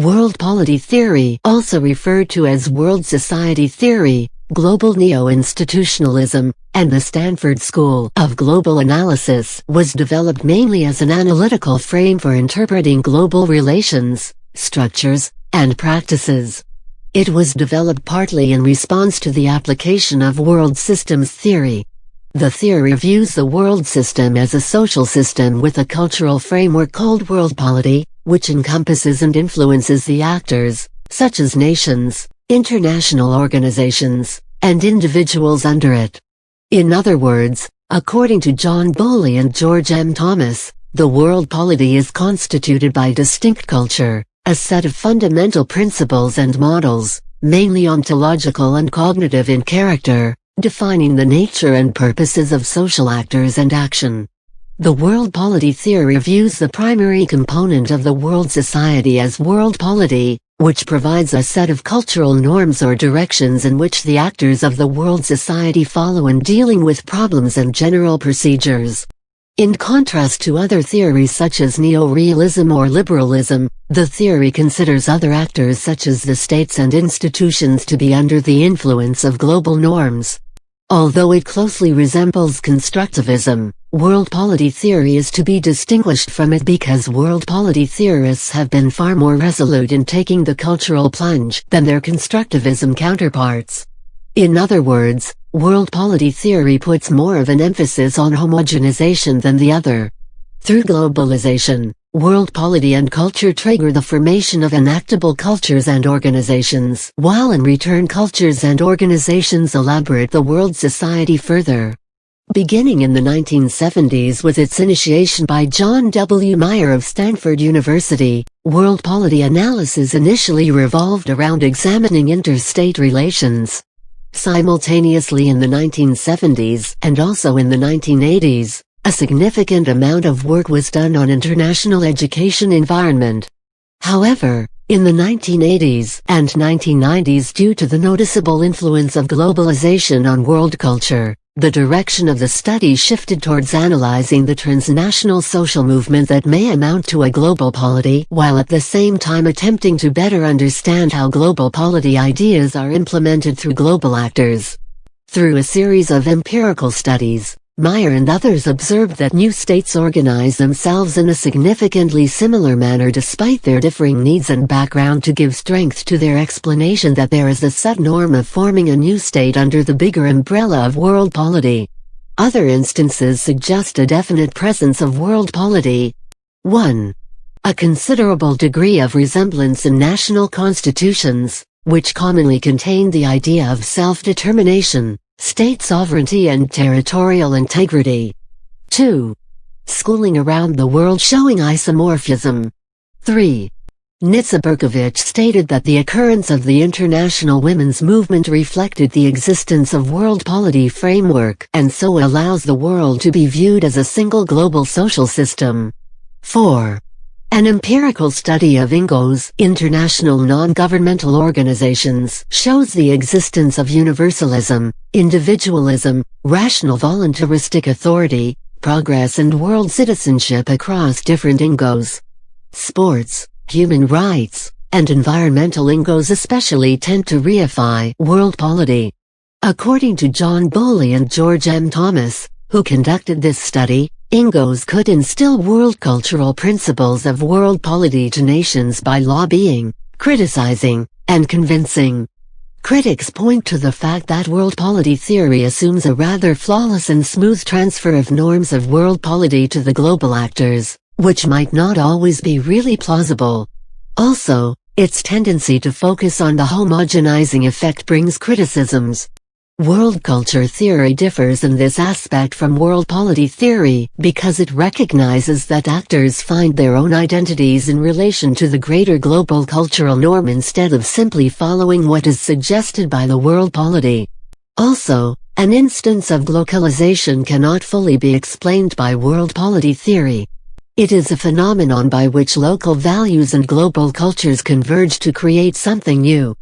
World polity theory, also referred to as world society theory, global neo-institutionalism, and the Stanford School of Global Analysis, was developed mainly as an analytical frame for interpreting global relations, structures, and practices. It was developed partly in response to the application of world systems theory. The theory views the world system as a social system with a cultural framework called world polity, which encompasses and influences the actors, such as nations, international organizations, and individuals under it. In other words, according to John Bowley and George M. Thomas, the world polity is constituted by distinct culture, a set of fundamental principles and models, mainly ontological and cognitive in character, defining the nature and purposes of social actors and action. The world polity theory views the primary component of the world society as world polity, which provides a set of cultural norms or directions in which the actors of the world society follow in dealing with problems and general procedures. In contrast to other theories such as neo-realism or liberalism, the theory considers other actors such as the states and institutions to be under the influence of global norms. Although it closely resembles constructivism, world polity theory is to be distinguished from it because world polity theorists have been far more resolute in taking the cultural plunge than their constructivism counterparts. In other words, world polity theory puts more of an emphasis on homogenization than the other. Through globalization, world polity and culture trigger the formation of enactable cultures and organizations, while in return cultures and organizations elaborate the world society further. Beginning in the 1970s with its initiation by John W. Meyer of Stanford University, world polity analysis initially revolved around examining interstate relations. Simultaneously in the 1970s and also in the 1980s, a significant amount of work was done on international education environment. However, in the 1980s and 1990s, due to the noticeable influence of globalization on world culture, the direction of the study shifted towards analyzing the transnational social movement that may amount to a global polity, while at the same time attempting to better understand how global polity ideas are implemented through global actors. Through a series of empirical studies, Meyer and others observed that new states organize themselves in a significantly similar manner despite their differing needs and background to give strength to their explanation that there is a set norm of forming a new state under the bigger umbrella of world polity. Other instances suggest a definite presence of world polity. 1. A considerable degree of resemblance in national constitutions, which commonly contain the idea of self-determination, state sovereignty and territorial integrity. 2. Schooling around the world showing isomorphism. 3. Nitsa Berkovich stated that the occurrence of the international women's movement reflected the existence of world polity framework and so allows the world to be viewed as a single global social system. 4. An empirical study of INGOs, international non-governmental organizations, shows the existence of universalism, individualism, rational voluntaristic authority, progress and world citizenship across different INGOs. Sports, human rights, and environmental INGOs especially tend to reify world polity. According to John Bowley and George M. Thomas, who conducted this study, INGOs could instill world cultural principles of world polity to nations by lobbying, criticizing, and convincing. Critics point to the fact that world polity theory assumes a rather flawless and smooth transfer of norms of world polity to the global actors, which might not always be really plausible. Also, its tendency to focus on the homogenizing effect brings criticisms. World culture theory differs in this aspect from world polity theory because it recognizes that actors find their own identities in relation to the greater global cultural norm instead of simply following what is suggested by the world polity. Also, an instance of globalization cannot fully be explained by world polity theory. It is a phenomenon by which local values and global cultures converge to create something new.